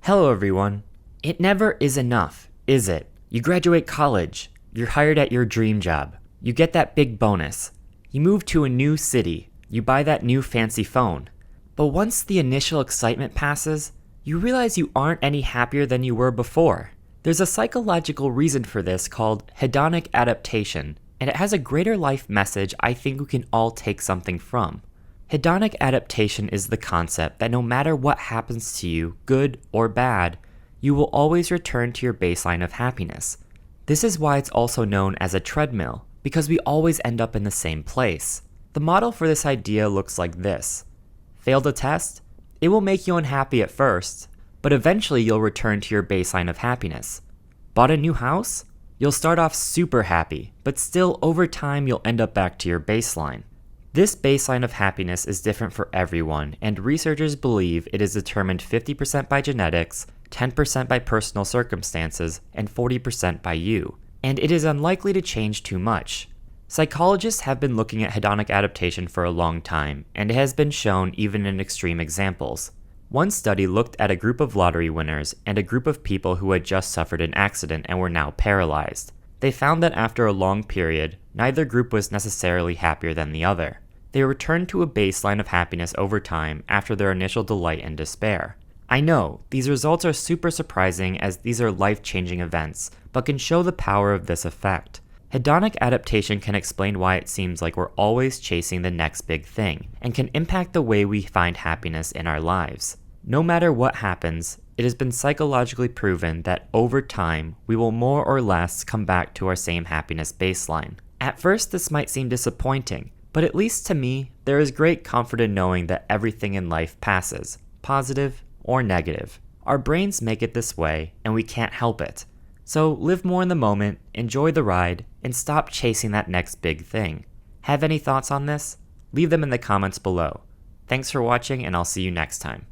Hello everyone. It never is enough, is it? You graduate college, you're hired at your dream job, you get that big bonus, you move to a new city, you buy that new fancy phone. But once the initial excitement passes, you realize you aren't any happier than you were before. There's a psychological reason for this called Hedonic Adaptation, and it has a greater life message I think we can all take something from. Hedonic adaptation is the concept that no matter what happens to you, good or bad, you will always return to your baseline of happiness. This is why it's also known as a treadmill, because we always end up in the same place. The model for this idea looks like this. Failed a test? It will make you unhappy at first, but eventually you'll return to your baseline of happiness. Bought a new house? You'll start off super happy, but still over time you'll end up back to your baseline. This baseline of happiness is different for everyone, and researchers believe it is determined 50% by genetics, 10% by personal circumstances, and 40% by you, and it is unlikely to change too much. Psychologists have been looking at hedonic adaptation for a long time, and it has been shown even in extreme examples. One study looked at a group of lottery winners and a group of people who had just suffered an accident and were now paralyzed. They found that after a long period, neither group was necessarily happier than the other. They returned to a baseline of happiness over time after their initial delight and despair. I know, these results are super surprising as these are life-changing events, but can show the power of this effect. Hedonic adaptation can explain why it seems like we're always chasing the next big thing, and can impact the way we find happiness in our lives. No matter what happens, it has been psychologically proven that over time, we will more or less come back to our same happiness baseline. At first, this might seem disappointing, but at least to me, there is great comfort in knowing that everything in life passes, positive or negative. Our brains make it this way, and we can't help it. So live more in the moment, enjoy the ride, and stop chasing that next big thing. Have any thoughts on this? Leave them in the comments below. Thanks for watching, and I'll see you next time.